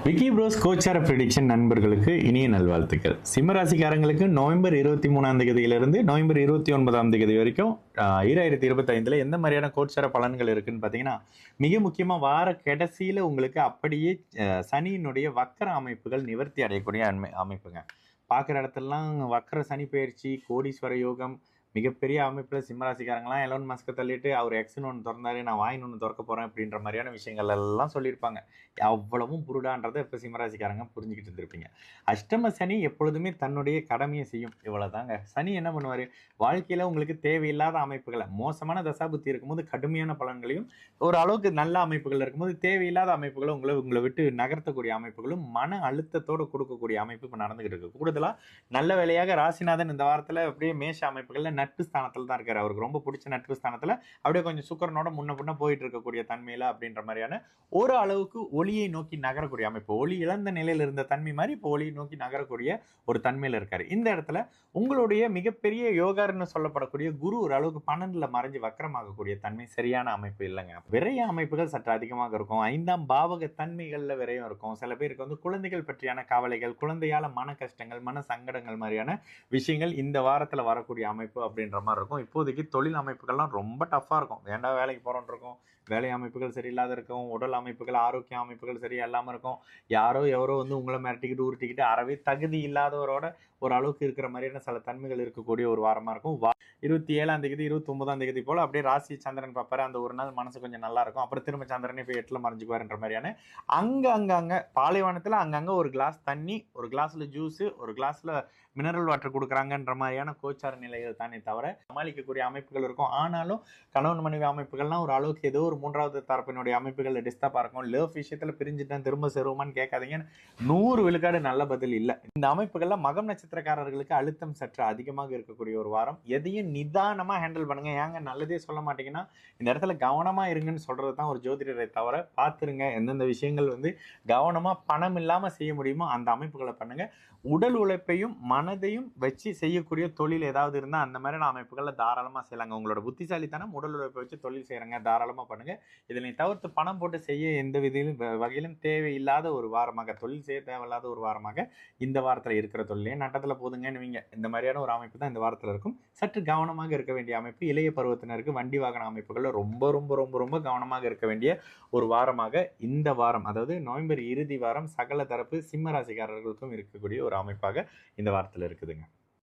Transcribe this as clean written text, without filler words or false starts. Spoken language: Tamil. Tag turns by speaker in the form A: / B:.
A: விக்கி ப்ரோஸ் கோச்சார ப்ரெடிக்ஷன் நண்பர்களுக்கு இனிய நல்வாழ்த்துக்கள். சிம்மராசிக்காரங்களுக்கு நவம்பர் 23ஆம் தேதியிலிருந்து நவம்பர் 29ஆம் தேதி வரைக்கும் 2025 எந்த மாதிரியான கோச்சார பலன்கள் இருக்குன்னு பார்த்தீங்கன்னா, மிக முக்கியமாக வார கடைசியில் உங்களுக்கு அப்படியே சனியினுடைய வக்கர அமைப்புகள் நிவர்த்தி அடையக்கூடிய அமைப்புங்க. பார்க்குற இடத்துலலாம் வக்கர சனி பயிற்சி, கோடீஸ்வர யோகம், மிகப்பெரிய அமைப்பில் சிம்மராசிக்காரங்களாம் எலோன் மஸ்கை தள்ளிட்டு அவர் எக்ஸ்னு ஒன்று திறந்தாரு, நான் வாயின்னு ஒன்று திறக்க போகிறேன் அப்படின்ற மாதிரியான விஷயங்கள் எல்லாம் சொல்லியிருப்பாங்க. அவ்வளவும் புருடான்றதை இப்போ சிம்மராசிக்காரங்க புரிஞ்சுக்கிட்டு இருந்திருப்பீங்க. அஷ்டம சனி எப்பொழுதுமே தன்னுடைய கடமையை செய்யும், இவ்வளோதாங்க. சனி என்ன பண்ணுவார், வாழ்க்கையில் உங்களுக்கு தேவையில்லாத அமைப்புகளை, மோசமான தசாபுத்தி இருக்கும்போது கடுமையான பலன்களையும், ஒரு அளவுக்கு நல்ல அமைப்புகள் இருக்கும்போது தேவையில்லாத அமைப்புகளை உங்களை விட்டு நகர்த்தக்கூடிய அமைப்புகளும் மன அழுத்தத்தோடு கொடுக்கக்கூடிய அமைப்பு இப்போ நடந்துகிட்டு இருக்கு. கூடுதலாக நல்ல வேலையாக ராசிநாதன் இந்த வாரத்தில் அப்படியே மேஷ அமைப்புகளில் நட்பு ஸ்தானத்தில் தான் இருக்காரு. அவருக்கு ரொம்ப பிடிச்ச நட்பு ஸ்தானத்தில் அப்படியே கொஞ்சம் சுக்கரனோட முன்ன போயிட்டு இருக்கக்கூடிய தன்மையில அப்படின்ற மாதிரியான ஒரு அளவுக்கு ஒளியை நோக்கி நகரக்கூடிய அமைப்பு, ஒளி இழந்த நிலையில் இருந்த தன்மை மாதிரி இப்போ ஒளியை நோக்கி நகரக்கூடிய ஒரு தன்மையில இருக்காரு. இந்த இடத்துல உங்களுடைய மிகப்பெரிய யோகார்னு சொல்லப்படக்கூடிய குரு ஒரு அளவுக்கு 12ல மறைஞ்சு வக்கரமாகக்கூடிய தன்மை சரியான அமைப்பு இல்லைங்க. விரய அமைப்புகள் சற்று அதிகமாக இருக்கும். 5ஆம் பாவக தன்மைகள்ல விரயம் இருக்கும். சில பேருக்கு வந்து குழந்தைகள் பற்றியான கவலைகள், குழந்தையால மன கஷ்டங்கள், மன சங்கடங்கள் மாதிரியான விஷயங்கள் இந்த வாரத்துல வரக்கூடிய அமைப்பு அப்படின்ற மாதிரி இருக்கும். இப்போதைக்கு தொழில் அமைப்புகள்லாம் ரொம்ப டஃப்பாக இருக்கும். ஏன்டா வேலைக்கு போகிறோன்னு இருக்கும், வேலை அமைப்புகள் சரியில்லாத இருக்கும், உடல் அமைப்புகள் ஆரோக்கிய அமைப்புகள் சரியா இல்லாமல் இருக்கும். யாரோ எவரோ வந்து உங்களை மிரட்டிக்கிட்டு உருட்டிக்கிட்டு அறவே தகுதி இல்லாதவரோட ஒரு அளவுக்கு இருக்கிற மாதிரியான சில தன்மைகள் இருக்கக்கூடிய ஒரு வாரமாக இருக்கும். 27ஆம் தேதி 29ஆம் தேதி போல் அப்படியே ராசி சந்திரன் பார்ப்பாரு. அந்த ஒரு நாள் மனசு கொஞ்சம் நல்லா இருக்கும். அப்புறம் திரும்ப சந்திரனே போய் 8ல் மறைஞ்சுக்குவாருன்ற மாதிரியான அங்கே பாலைவனத்தில் அங்கங்கே ஒரு கிளாஸ் தண்ணி, ஒரு கிளாஸில் ஜூஸு, ஒரு கிளாஸில் மினரல் வாட்டர் கொடுக்குறாங்கன்ற மாதிரியான கோச்சார நிலைகள் தானே தவிர சமாளிக்கக்கூடிய அமைப்புகள் இருக்கும். ஆனாலும் கணவன் மனைவி அமைப்புகள்லாம் ஒரு அளவுக்கு ஏதோ ஒரு மூன்றாவது தரப்பினுடைய அமைப்புகள் டிஸ்டர்பாக இருக்கும். லவ் விஷயத்தில் பிரிஞ்சுட்டேன் திரும்ப சேருவோமான்னு கேட்காதீங்கன்னு 100 விழுக்காடு நல்ல பதில் இல்லை. இந்த அமைப்புகள்ல மகம் நட்சத்திரக்காரர்களுக்கு அழுத்தம் சற்று அதிகமாக இருக்கக்கூடிய ஒரு வாரம். எதையும் நிதானமாக ஹேண்டில் பண்ணுங்க. ஏங்க நல்லதே சொல்ல மாட்டீங்கன்னா இந்த இடத்துல கவனமாக இருங்கன்னு சொல்றது தான் ஒரு ஜோதிடரை தவிர, பார்த்துருங்க எந்தெந்த விஷயங்கள் வந்து கவனமாக பணம் இல்லாமல் செய்ய முடியுமோ அந்த அமைப்புகளை பண்ணுங்க. உடல் உழைப்பையும் மனதையும் வச்சு செய்யக்கூடிய தொழில் ஏதாவது இருந்தால் அந்த மாதிரியான அமைப்புகளில் தாராளமாக செய்யலாங்க. உங்களோட புத்திசாலித்தனம் உடல் உழைப்பை வச்சு தொழில் செய்கிறாங்க, தாராளமாக பண்ணுங்க. இதனை தவிர்த்து பணம் போட்டு செய்ய எந்த வகையிலும் தேவையில்லாத ஒரு வாரமாக, தொழில் செய்ய தேவையில்லாத ஒரு வாரமாக இந்த வாரத்தில் இருக்கிற தொழிலே நட்டத்தில் போதுங்கன்னுவீங்க. இந்த மாதிரியான ஒரு அமைப்பு தான் இந்த வாரத்தில் இருக்கும். சற்று கவனமாக இருக்க வேண்டிய அமைப்பு. இளைய பருவத்தினருக்கு வண்டி வாகன அமைப்புகளில் ரொம்ப ரொம்ப ரொம்ப ரொம்ப கவனமாக இருக்க வேண்டிய ஒரு வாரமாக இந்த வாரம், அதாவது நவம்பர் இறுதி வாரம் சகல தரப்பு சிம்ம ராசிக்காரர்களுக்கும் இருக்கக்கூடிய ஒரு அமைப்பாக இந்த வாரத்தில் இருக்குதுங்க.